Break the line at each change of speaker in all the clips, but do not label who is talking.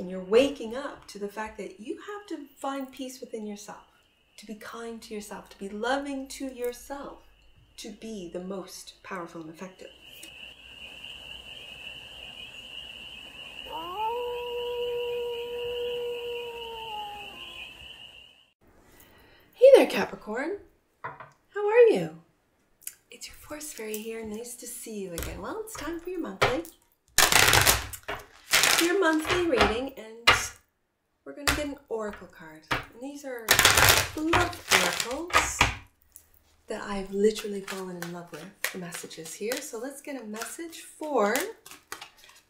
And you're waking up to the fact that you have to find peace within yourself, to be kind to yourself, to be loving to yourself, to be the most powerful and effective. Hey there, Capricorn. How are you? It's your Force Fairy here. Nice to see you again. Well, it's time for your monthly. Your monthly reading, and we're going to get an oracle card. And these are love oracles that I've literally fallen in love with, the messages here. So let's get a message for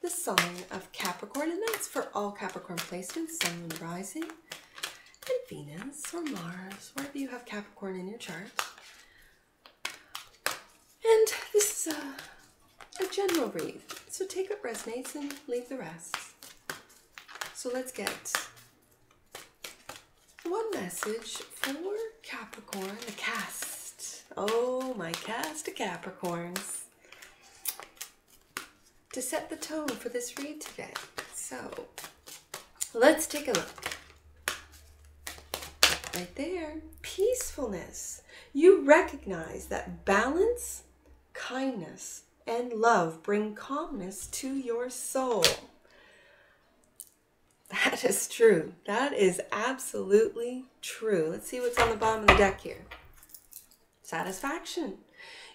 the sign of Capricorn, and that's for all Capricorn placements, Sun, Moon, Rising, and Venus or Mars, wherever you have Capricorn in your chart. And this is a general read, so take what resonates and leave the rest. So let's get one message for Capricorn, the cast. Oh, my cast of Capricorns. To set the tone for this read today. So let's take a look. Right there, peacefulness. You recognize that balance, kindness, and love bring calmness to your soul. That is true. That is absolutely true. Let's see what's on the bottom of the deck here. Satisfaction.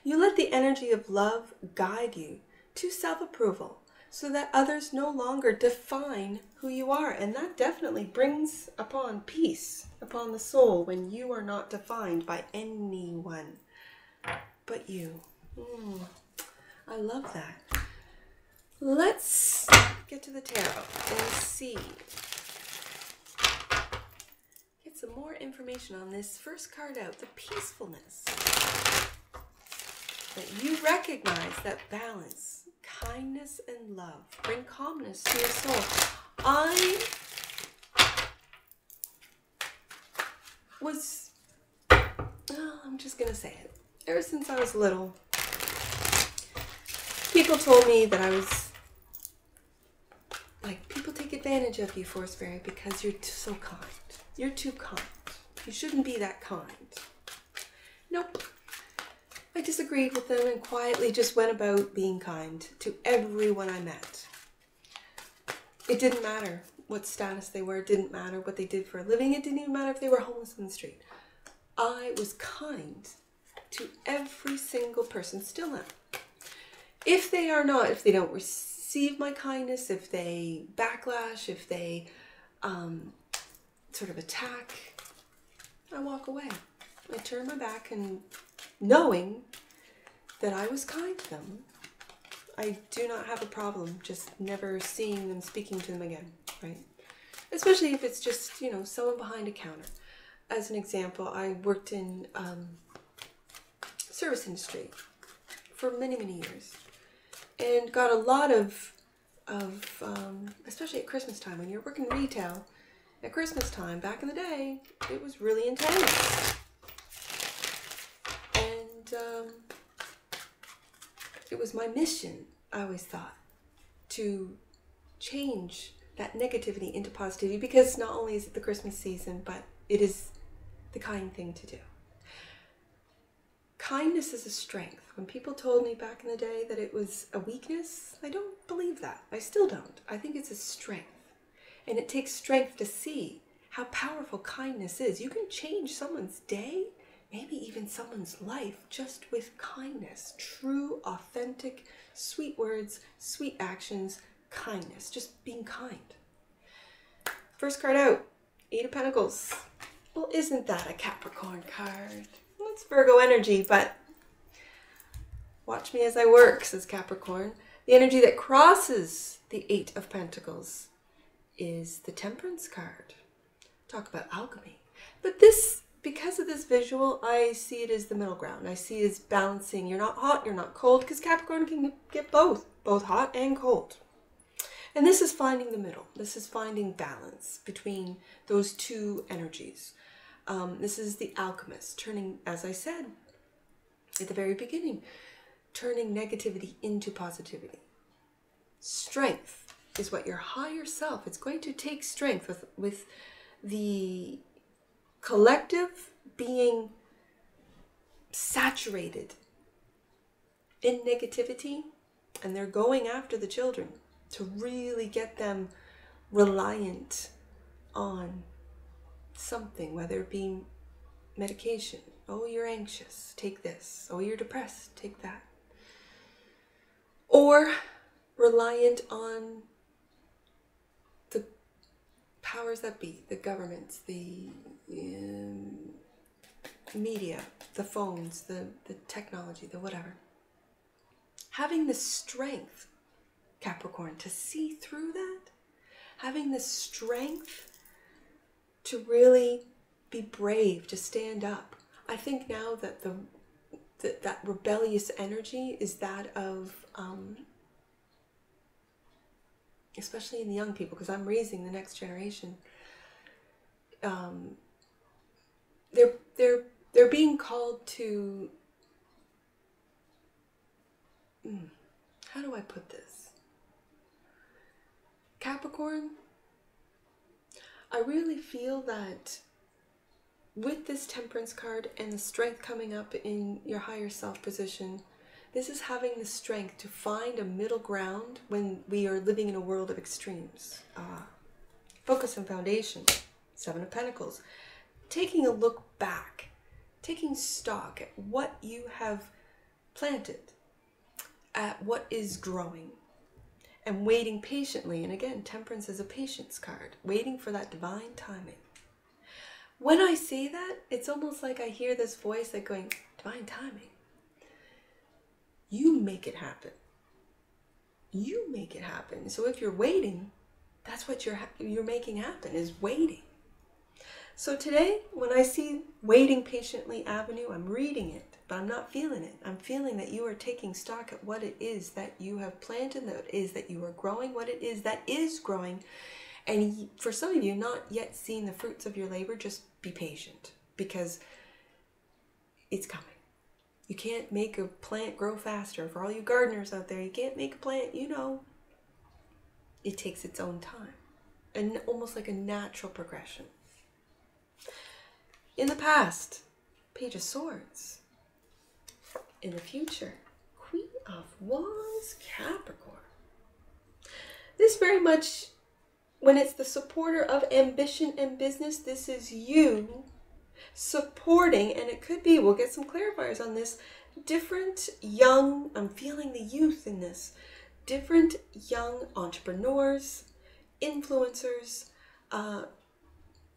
You let the energy of love guide you to self-approval so that others no longer define who you are. And that definitely brings upon peace upon the soul when you are not defined by anyone but you. I love that. Let's get to the tarot and see. Get some more information on this first card out, the peacefulness. That you recognize that balance, kindness, and love bring calmness to your soul. I'm just going to say it. Ever since I was little, people told me that I was, like, people take advantage of you, Force Fairy, because you're so kind. You're too kind. You shouldn't be that kind. Nope. I disagreed with them and quietly just went about being kind to everyone I met. It didn't matter what status they were. It didn't matter what they did for a living. It didn't even matter if they were homeless in the street. I was kind to every single person, still am. If they are not, if they don't receive my kindness, if they backlash, if they sort of attack, I walk away. I turn my back, and knowing that I was kind to them, I do not have a problem just never seeing them, speaking to them again, right? Especially if it's just, you know, someone behind a counter. As an example, I worked in service industry for many, many years and got a lot of especially at Christmas time, when you're working retail, at Christmas time, back in the day, it was really intense. And it was my mission, I always thought, to change that negativity into positivity, because not only is it the Christmas season, but it is the kind thing to do. Kindness is a strength. When people told me back in the day that it was a weakness, I don't believe that. I still don't. I think it's a strength. And it takes strength to see how powerful kindness is. You can change someone's day, maybe even someone's life, just with kindness. True, authentic, sweet words, sweet actions, kindness. Just being kind. First card out, Eight of Pentacles. Well, isn't that a Capricorn card? Well, it's Virgo energy, but watch me as I work, says Capricorn. The energy that crosses the Eight of Pentacles is the Temperance card. Talk about alchemy. But this, because of this visual, I see it as the middle ground. I see it as balancing. You're not hot, you're not cold, because Capricorn can get both hot and cold. And this is finding the middle. This is finding balance between those two energies. This is the alchemist, turning, as I said at the very beginning, turning negativity into positivity. Strength is what your higher self, it's going to take strength with the collective being saturated in negativity, and they're going after the children to really get them reliant on something, whether it be medication. Oh, you're anxious, take this. Oh, you're depressed, take that. Or reliant on the powers that be, the governments, the media, the phones, the technology, the whatever. Having the strength, Capricorn, to see through that, having the strength to really be brave, to stand up. I think now that that rebellious energy is that of, especially in the young people, because I'm raising the next generation. They're being called to, how do I put this? Capricorn, I really feel that with this Temperance card and the strength coming up in your higher self position, this is having the strength to find a middle ground when we are living in a world of extremes. Focus and foundation, Seven of Pentacles. Taking a look back, taking stock at what you have planted, at what is growing, and waiting patiently. And again, Temperance is a patience card, waiting for that divine timing. When I say that, it's almost like I hear this voice like going, divine timing. You make it happen. You make it happen. So if you're waiting, that's what you're making happen, is waiting. So today, when I see Waiting Patiently Avenue, I'm reading it, but I'm not feeling it. I'm feeling that you are taking stock at what it is that you have planted, that it is that you are growing, what it is that is growing. And for some of you, not yet seeing the fruits of your labor, just be patient, because it's coming. You can't make a plant grow faster. For all you gardeners out there, you can't make a plant, it takes its own time. And almost like a natural progression. In the past, Page of Swords. In the future, Queen of Wands, Capricorn. This very much, when it's the supporter of ambition and business, this is you supporting, and it could be, we'll get some clarifiers on this, different young, I'm feeling the youth in this, different young entrepreneurs, influencers,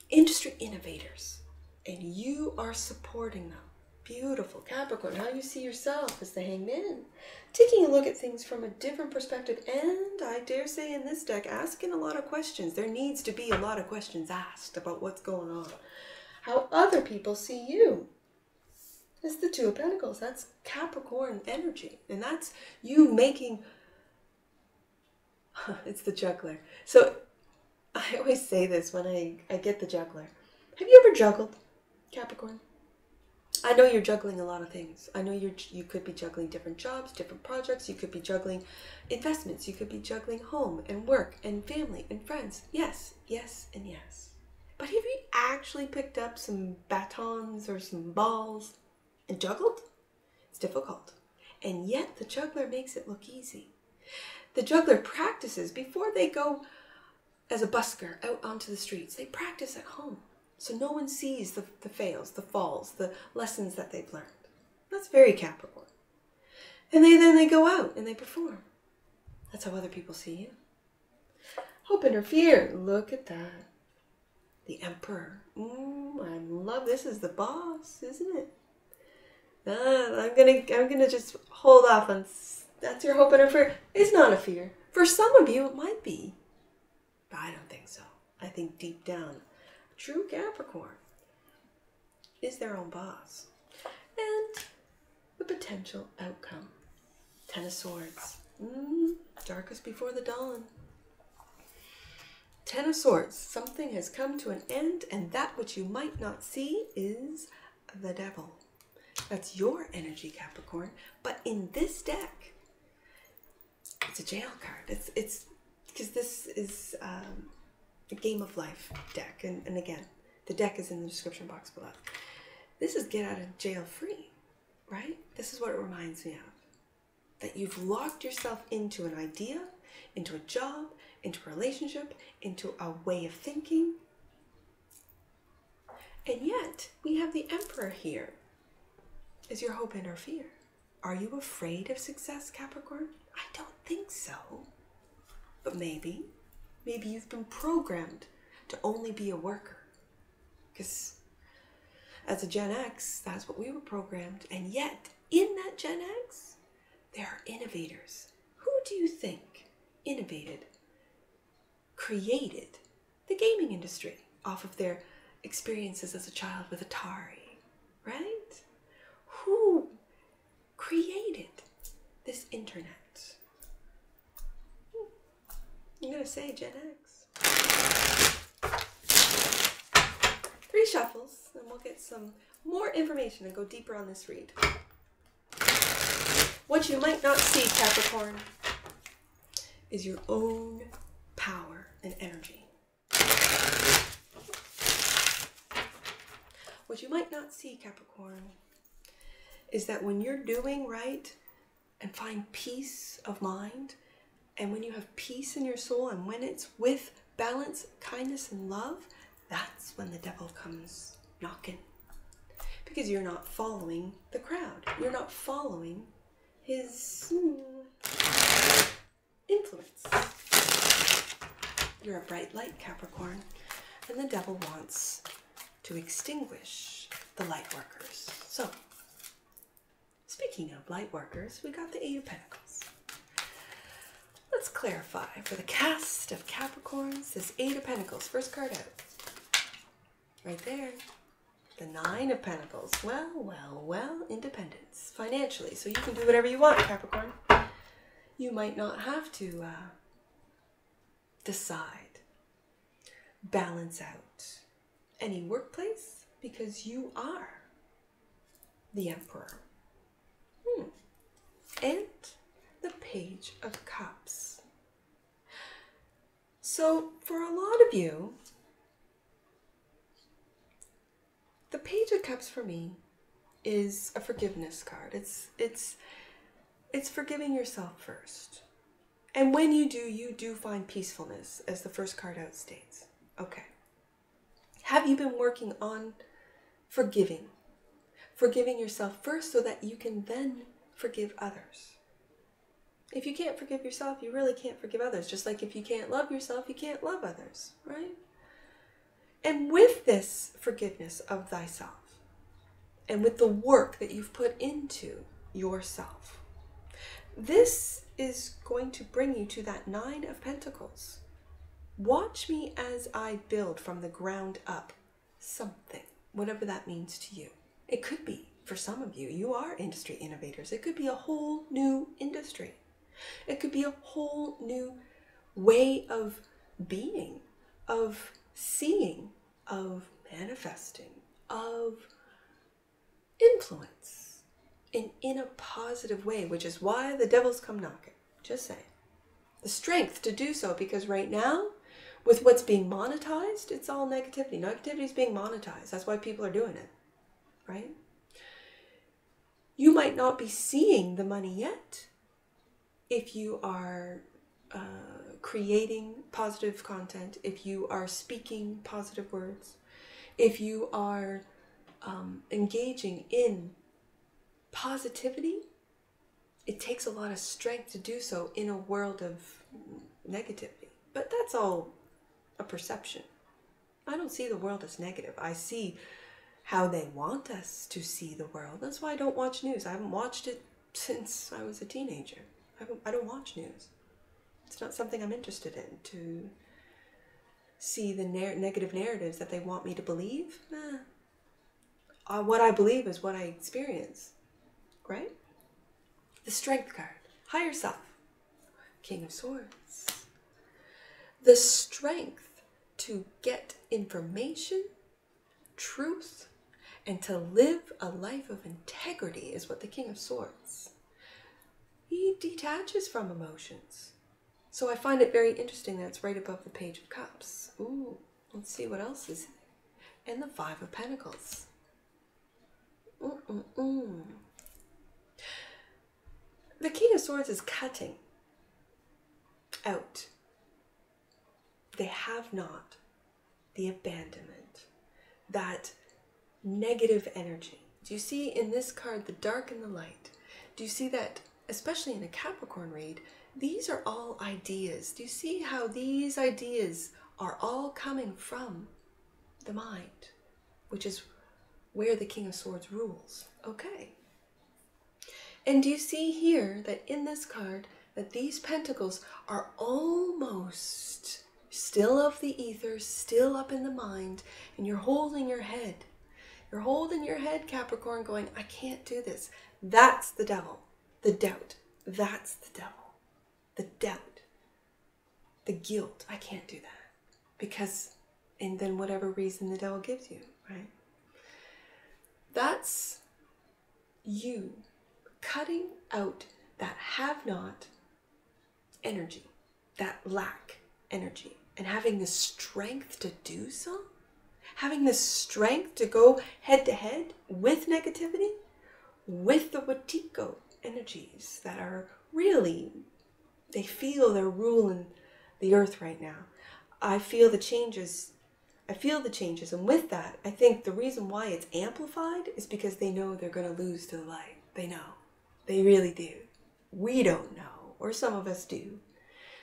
industry innovators, and you are supporting them. Beautiful. Capricorn, how you see yourself as the Hangman. Taking a look at things from a different perspective, and I dare say in this deck, asking a lot of questions. There needs to be a lot of questions asked about what's going on. How other people see you. That's the Two of Pentacles. That's Capricorn energy. And that's you making... It's the Juggler. So I always say this when I get the Juggler. Have you ever juggled, Capricorn? I know you're juggling a lot of things. I know you could be juggling different jobs, different projects. You could be juggling investments. You could be juggling home and work and family and friends. Yes, yes, and yes. But have you actually picked up some batons or some balls and juggled? It's difficult. And yet the juggler makes it look easy. The juggler practices before they go as a busker out onto the streets. They practice at home. So no one sees the fails, the falls, the lessons that they've learned. That's very Capricorn. And then they go out and they perform. That's how other people see you. Hope and fear. Look at that. The Emperor. I love this. Is the boss, isn't it? I'm gonna just hold off on. That's your hope and fear. It's not a fear. For some of you, it might be, but I don't think so. I think deep down, true Capricorn is their own boss. And the potential outcome. Ten of Swords. Darkest before the dawn. Ten of Swords. Something has come to an end, and that which you might not see is the devil. That's your energy, Capricorn. But in this deck, it's a jail card. It's because this is a Game of Life deck. And again, the deck is in the description box below. This is get out of jail free, right? This is what it reminds me of. That you've locked yourself into an idea, into a job, into a relationship, into a way of thinking. And yet, we have the Emperor here. Is your hope and or fear? Are you afraid of success, Capricorn? I don't think so. But maybe you've been programmed to only be a worker. Because as a Gen X, that's what we were programmed. And yet, in that Gen X, there are innovators. Who do you think innovated, created the gaming industry off of their experiences as a child with Atari, right? Who created this internet? I'm going to say Gen X. 3 shuffles, and we'll get some more information and go deeper on this read. What you might not see, Capricorn, is your own power and energy. What you might not see, Capricorn, is that when you're doing right and find peace of mind, and when you have peace in your soul, and when it's with balance, kindness, and love, that's when the devil comes knocking. Because you're not following the crowd. You're not following his influence. You're a bright light, Capricorn, and the devil wants to extinguish the light workers. So, speaking of light workers, we got the 8 of Pentacles. Let's clarify for the cast of Capricorns, this 8 of Pentacles, first card out. Right there. The 9 of Pentacles. Well, independence. Financially. So you can do whatever you want, Capricorn. You might not have to decide, balance out any workplace because you are the Emperor. And the Page of Cups. So for a lot of you, the Page of Cups for me is a forgiveness card. It's forgiving yourself first. And when you do find peacefulness, as the first card out states. Okay. Have you been working on forgiving? Forgiving yourself first so that you can then forgive others. If you can't forgive yourself, you really can't forgive others. Just like if you can't love yourself, you can't love others, right? And with this forgiveness of thyself, and with the work that you've put into yourself, this is going to bring you to that 9 of Pentacles. Watch me as I build from the ground up something, whatever that means to you. It could be, for some of you, you are industry innovators. It could be a whole new industry. It could be a whole new way of being, of seeing, of manifesting, of influence in a positive way, which is why the devils come knocking. Just saying. The strength to do so, because right now, with what's being monetized, it's all negativity. Negativity is being monetized. That's why people are doing it, right? You might not be seeing the money yet if you are creating positive content, if you are speaking positive words, if you are engaging in positivity. It takes a lot of strength to do so in a world of negativity. But that's all a perception. I don't see the world as negative. I see how they want us to see the world. That's why I don't watch news. I haven't watched it since I was a teenager. I don't watch news. It's not something I'm interested in, to see the negative narratives that they want me to believe. What I believe is what I experience, right? The Strength card, higher self, King of Swords. The strength to get information, truth, and to live a life of integrity is what the King of Swords. He detaches from emotions. So I find it very interesting that it's right above the Page of Cups. Ooh, let's see what else is there. And the Five of Pentacles. The King of Swords is cutting out. They have not the abandonment, that negative energy. Do you see in this card the dark and the light? Do you see that, especially in a Capricorn read, these are all ideas. Do you see how these ideas are all coming from the mind, which is where the King of Swords rules? Okay. And do you see here that in this card that these pentacles are almost still of the ether, still up in the mind, and you're holding your head. You're holding your head, Capricorn, going, I can't do this. That's the devil. The doubt. That's the devil. The doubt. The guilt. I can't do that. Because, and then whatever reason the devil gives you, right? That's you cutting out that have not energy, that lack energy, and having the strength to do so, having the strength to go head to head with negativity, with the Watiko energies that are really, they feel they're ruling the earth right now. I feel the changes. And with that, I think the reason why it's amplified is because they know they're going to lose to the light. They know. They really do. We don't know, or some of us do.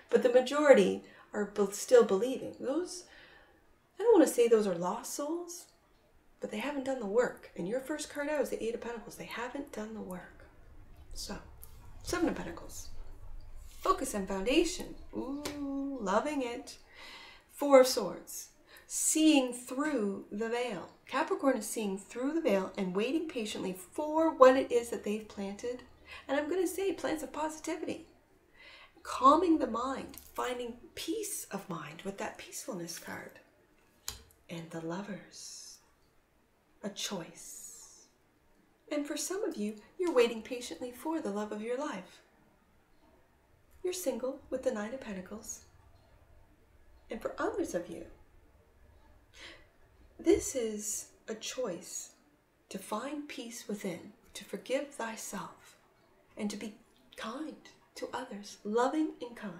But the majority are still believing. Those, I don't want to say those are lost souls, but they haven't done the work. And your first card out is the Eight of Pentacles. They haven't done the work. So, Seven of Pentacles. Focus and foundation. Ooh, loving it. Four of Swords. Seeing through the veil. Capricorn is seeing through the veil and waiting patiently for what it is that they've planted. And I'm going to say plants of positivity. Calming the mind. Finding peace of mind with that peacefulness card. And the Lovers. A choice. And for some of you, you're waiting patiently for the love of your life. You're single with the Nine of Pentacles. And for others of you, this is a choice to find peace within, to forgive thyself, and to be kind to others, loving and kind.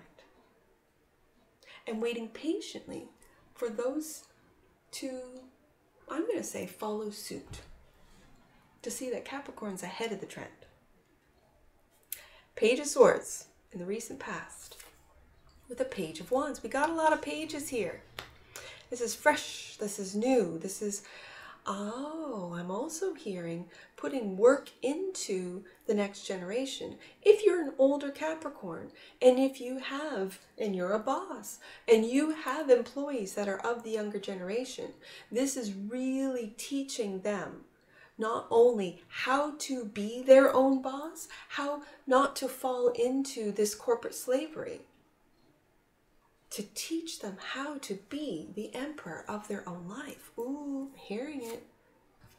And waiting patiently for those to, I'm going to say, follow suit. To see that Capricorn's ahead of the trend. Page of Swords in the recent past. With a Page of Wands. We got a lot of pages here. This is fresh. This is new. This is, oh, I'm also hearing putting work into the next generation. If you're an older Capricorn, and if you have, and you're a boss, and you have employees that are of the younger generation, this is really teaching them not only how to be their own boss, how not to fall into this corporate slavery, to teach them how to be the emperor of their own life. Ooh, I'm hearing it.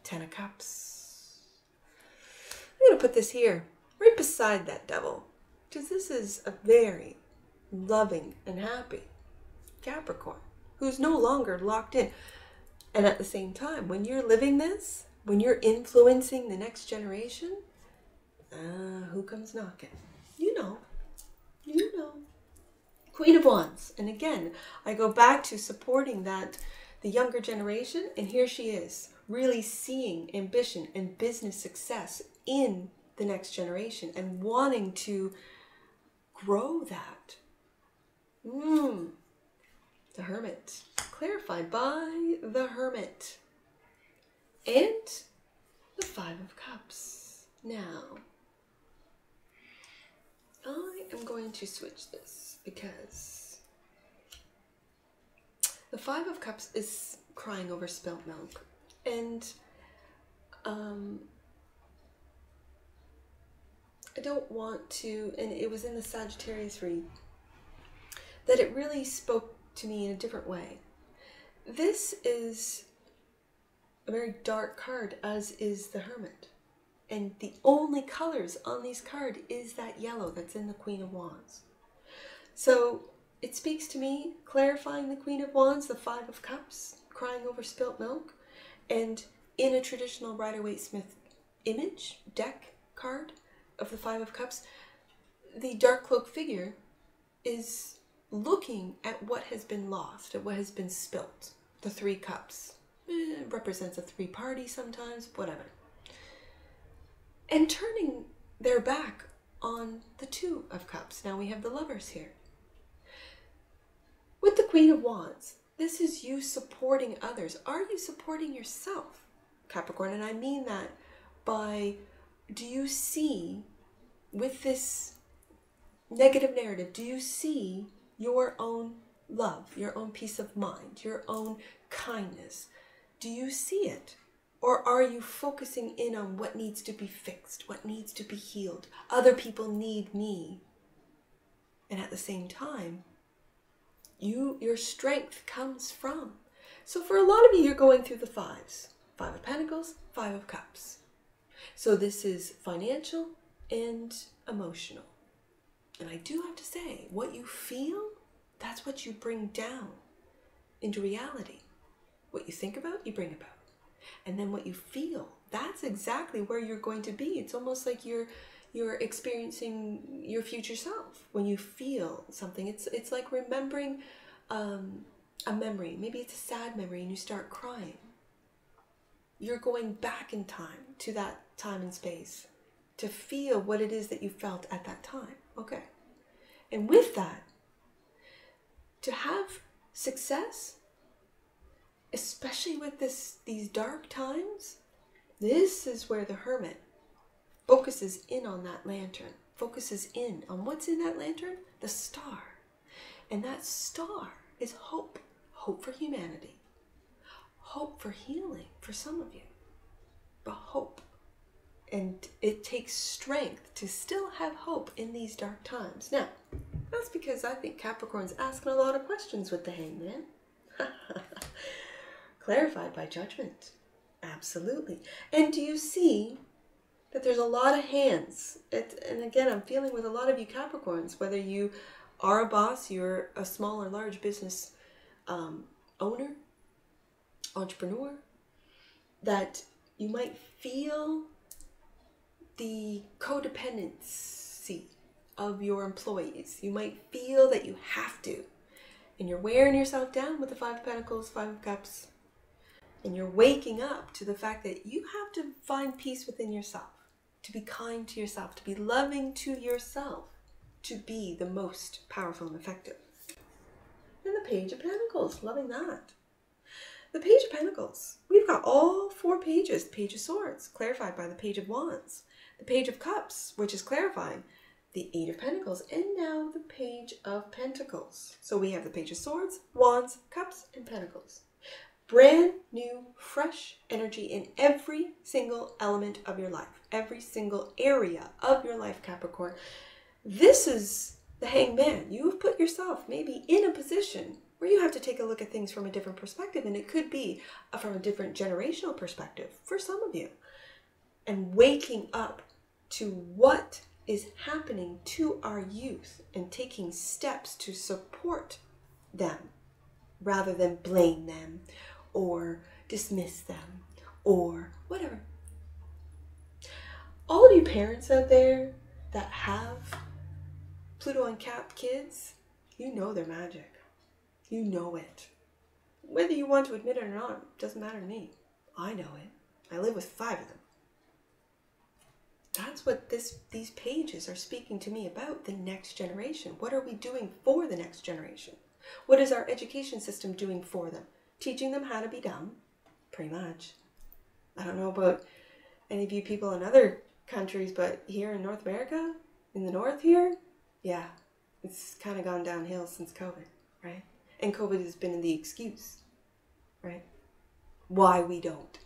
Ten of Cups. I'm going to put this here, right beside that devil, because this is a very loving and happy Capricorn who's no longer locked in. And at the same time, when you're living this, when you're influencing the next generation, who comes knocking? You know. You know. Queen of Wands. And again, I go back to supporting that, the younger generation, and here she is, really seeing ambition and business success in the next generation and wanting to grow that. The Hermit. Clarified by the Hermit. And the Five of Cups. Now, I am going to switch this because the Five of Cups is crying over spilt milk. And I don't want to, and it was in the Sagittarius read, that it really spoke to me in a different way. This is a very dark card, as is the Hermit. And the only colors on these cards is that yellow that's in the Queen of Wands. So it speaks to me, clarifying the Queen of Wands, the Five of Cups, crying over spilt milk, and in a traditional Rider-Waite-Smith image, deck card of the Five of Cups, the dark cloak figure is looking at what has been lost, at what has been spilt. The Three Cups. It represents a three-party sometimes, whatever. And turning their back on the Two of Cups. Now we have the Lovers here. With the Queen of Wands, this is you supporting others. Are you supporting yourself, Capricorn? And I mean that by, do you see, with this negative narrative, do you see your own love, your own peace of mind, your own kindness? Do you see it? Or are you focusing in on what needs to be fixed, what needs to be healed? Other people need me. And at the same time, your strength comes from. So for a lot of you, you're going through the fives. Five of Pentacles, Five of Cups. So this is financial and emotional. And I do have to say, what you feel, that's what you bring down into reality. What you think about, you bring about. And then what you feel, that's exactly where you're going to be. It's almost like you're experiencing your future self when you feel something. It's like remembering a memory. Maybe it's a sad memory and you start crying. You're going back in time to that time and space to feel what it is that you felt at that time. Okay. And with that, to have success, especially with these dark times, this is where the Hermit focuses in on that lantern, focuses in on what's in that lantern? The star. And that star is hope. Hope for humanity. Hope for healing for some of you. But hope. And it takes strength to still have hope in these dark times. Now, that's because I think Capricorn's asking a lot of questions with the Hangman. Clarified by judgment. Absolutely. And do you see that there's a lot of hands? And again, I'm feeling with a lot of you Capricorns, whether you are a boss, you're a small or large business owner, entrepreneur, that you might feel the codependency of your employees. You might feel that you have to. And you're wearing yourself down with the Five of Pentacles, Five of Cups. And you're waking up to the fact that you have to find peace within yourself, to be kind to yourself, to be loving to yourself, to be the most powerful and effective. And the Page of Pentacles, loving that. The Page of Pentacles, we've got all four pages. The Page of Swords, clarified by the Page of Wands. The Page of Cups, which is clarifying the Eight of Pentacles. And now the Page of Pentacles. So we have the Page of Swords, Wands, Cups, and Pentacles. Brand new, fresh energy in every single element of your life. Every single area of your life, Capricorn. This is the Hangman. You have put yourself maybe in a position where you have to take a look at things from a different perspective. And it could be from a different generational perspective for some of you. And waking up to what is happening to our youth and taking steps to support them rather than blame them or dismiss them or whatever. All of you parents out there that have Pluto and Cap kids, you know they're magic. You know it. Whether you want to admit it or not, doesn't matter to me. I know it. I live with 5 of them. That's what these pages are speaking to me about, the next generation. What are we doing for the next generation? What is our education system doing for them? Teaching them how to be dumb, pretty much. I don't know about any of you people in other countries, but here in North America, in the north here, yeah, it's kind of gone downhill since COVID, right? And COVID has been the excuse, right? Why we don't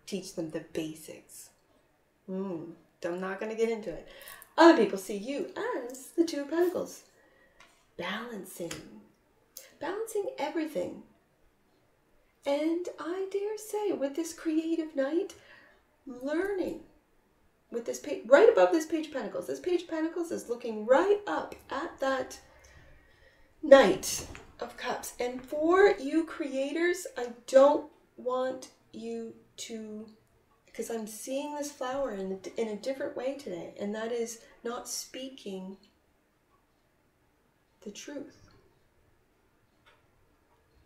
teach them the basics. I'm not going to get into it. Other people see you as the Two of Pentacles. Balancing everything. And I dare say, with this creative night, learning with this page, right above this Page of Pentacles. This Page of Pentacles is looking right up at that Knight of Cups. And for you creators, I don't want you to, because I'm seeing this flower in a different way today, and that is not speaking the truth.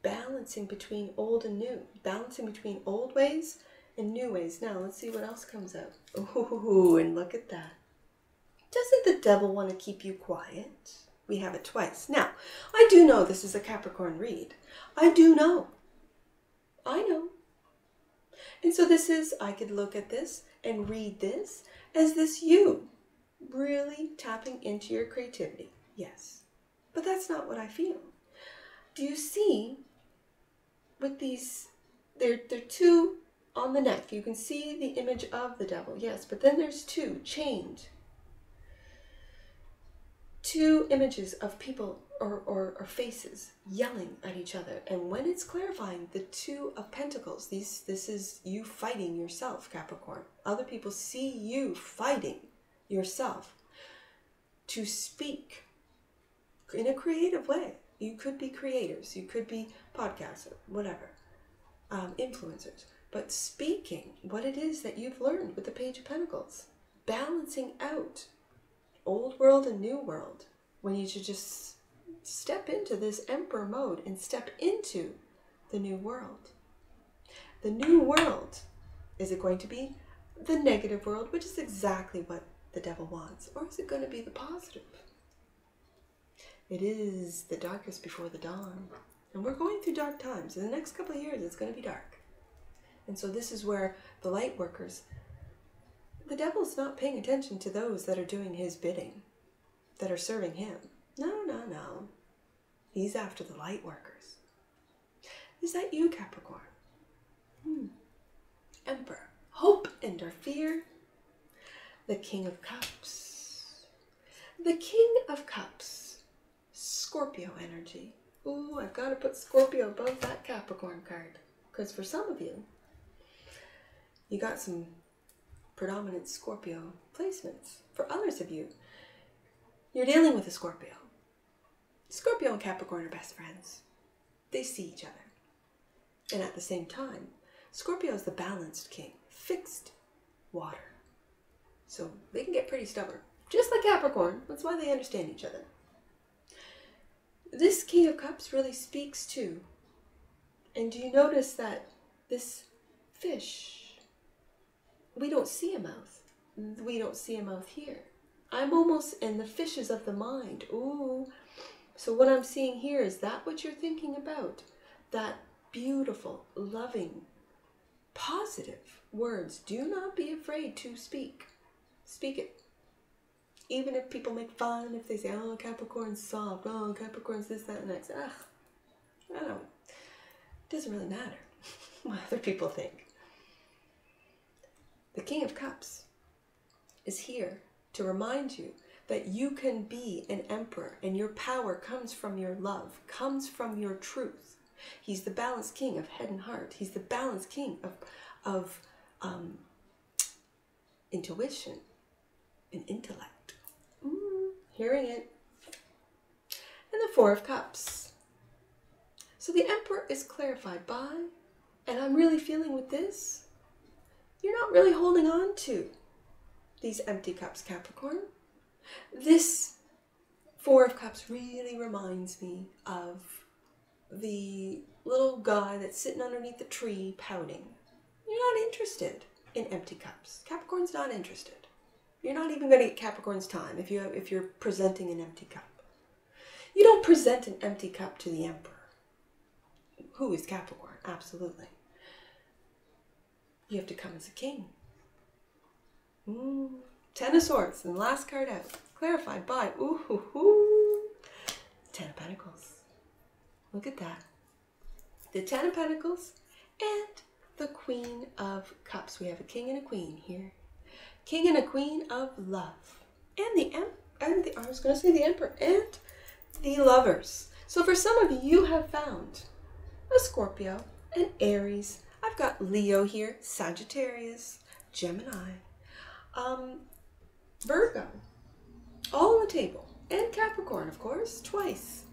Balancing between old and new. Balancing between old ways and new ways. Now, let's see what else comes out. Ooh, and look at that. Doesn't the devil want to keep you quiet? We have it twice. Now, I do know this is a Capricorn read. I do know. I know. And so this is, I could look at this and read this as this you really tapping into your creativity. Yes. But that's not what I feel. Do you see with these, they're two on the neck. You can see the image of the devil, yes, but then there's two chained. Two images of people or faces yelling at each other. And when it's clarifying, the Two of Pentacles, this is you fighting yourself, Capricorn. Other people see you fighting yourself to speak in a creative way. You could be creators, you could be podcasters, whatever, influencers. But speaking what it is that you've learned with the Page of Pentacles, balancing out old world and new world, when you should just step into this Emperor mode and step into the new world. The new world, is it going to be the negative world, which is exactly what the devil wants, or is it going to be the positive? It is the darkest before the dawn, and we're going through dark times. In the next couple of years, it's going to be dark. And so this is where the light workers, the devil's not paying attention to those that are doing his bidding, that are serving him. No, no, no. He's after the light workers. Is that you, Capricorn? Emperor. Hope and or fear. The King of Cups. The King of Cups. Scorpio energy. Ooh, I've got to put Scorpio above that Capricorn card. Because for some of you, you got some predominant Scorpio placements. For others of you, you're dealing with a Scorpio. Scorpio and Capricorn are best friends. They see each other. And at the same time, Scorpio is the balanced king, fixed water. So they can get pretty stubborn, just like Capricorn. That's why they understand each other. This King of Cups really speaks to, and do you notice that this fish, we don't see a mouth. We don't see a mouth here. I'm almost in the fishes of the mind. Ooh. So what I'm seeing here, is that what you're thinking about? That beautiful, loving, positive words. Do not be afraid to speak. Speak it. Even if people make fun, if they say, oh, Capricorn's soft, oh, Capricorn's this, that, and the next. Ugh, I don't, it doesn't really matter what other people think. The King of Cups is here to remind you that you can be an emperor, and your power comes from your love, comes from your truth. He's the balanced king of head and heart. He's the balanced king of intuition and intellect. Hearing it. And the Four of Cups. So the Emperor is clarified by, and I'm really feeling with this, you're not really holding on to these empty cups, Capricorn. This Four of Cups really reminds me of the little guy that's sitting underneath the tree pouting. You're not interested in empty cups. Capricorn's not interested. You're not even going to get Capricorn's time if you're presenting an empty cup. You don't present an empty cup to the Emperor, who is Capricorn, absolutely. You have to come as a king. Ten of Swords, and the last card out, clarified by, Ten of Pentacles. Look at that. The Ten of Pentacles and the Queen of Cups. We have a king and a queen here. King and a queen of love. And I was going to say the Emperor and the Lovers. So for some of you, you have found a Scorpio, an Aries. I've got Leo here, Sagittarius, Gemini, Virgo, all on the table. And Capricorn, of course, twice.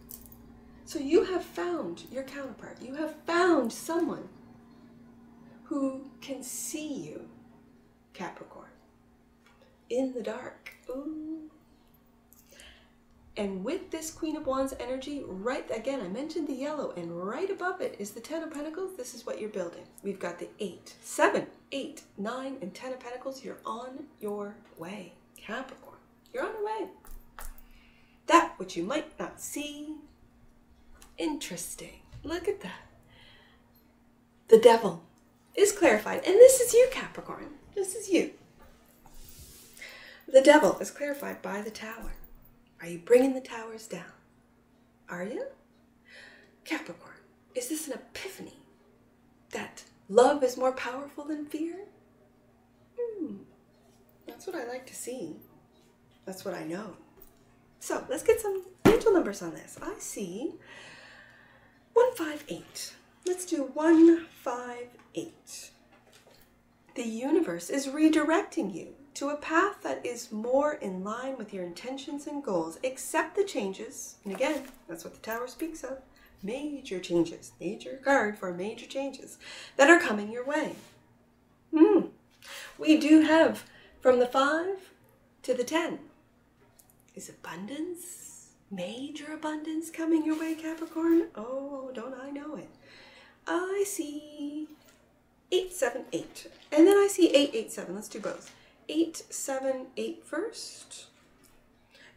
So you have found your counterpart. You have found someone who can see you, Capricorn, in the dark. Ooh. And with this Queen of Wands energy, right, again, I mentioned the yellow, and right above it is the 10 of Pentacles. This is what you're building. We've got the 8, 7, 8, 9, and 10 of Pentacles. You're on your way, Capricorn. You're on your way. That which you might not see. Interesting. Look at that. The Devil is clarified. And this is you, Capricorn. This is you. The Devil is clarified by the Tower. Are you bringing the towers down? Are you? Capricorn, is this an epiphany that love is more powerful than fear? That's what I like to see. That's what I know. So let's get some angel numbers on this. I see 158. Let's do 158. The universe is redirecting you to a path that is more in line with your intentions and goals. Accept the changes. And again, that's what the Tower speaks of. Major changes. Major card for major changes that are coming your way. We do have from the 5 to the 10. Is abundance, major abundance coming your way, Capricorn? Oh, don't I know it. I see 878. And then I see 887. Let's do both. 878 first.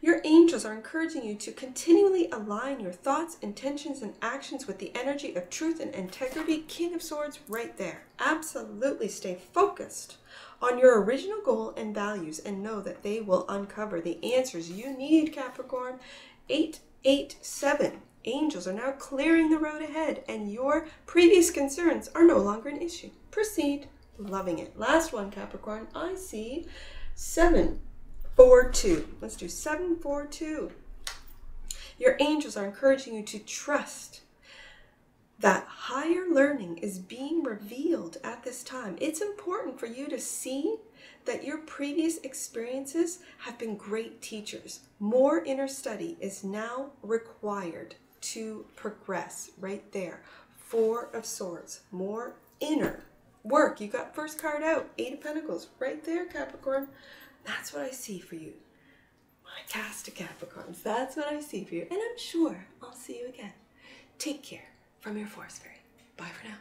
Your angels are encouraging you to continually align your thoughts, intentions, and actions with the energy of truth and integrity. King of Swords right there. Absolutely stay focused on your original goal and values and know that they will uncover the answers you need, Capricorn. 887. Angels are now clearing the road ahead and your previous concerns are no longer an issue. Proceed. Loving it. Last one, Capricorn. I see 742. Let's do 742. Your angels are encouraging you to trust that higher learning is being revealed at this time. It's important for you to see that your previous experiences have been great teachers. More inner study is now required to progress. Right there. 4 of Swords. More inner work. You got first card out. 8 of Pentacles. Right there, Capricorn. That's what I see for you. My cast of Capricorns. That's what I see for you. And I'm sure I'll see you again. Take care from your Force Fairy. Bye for now.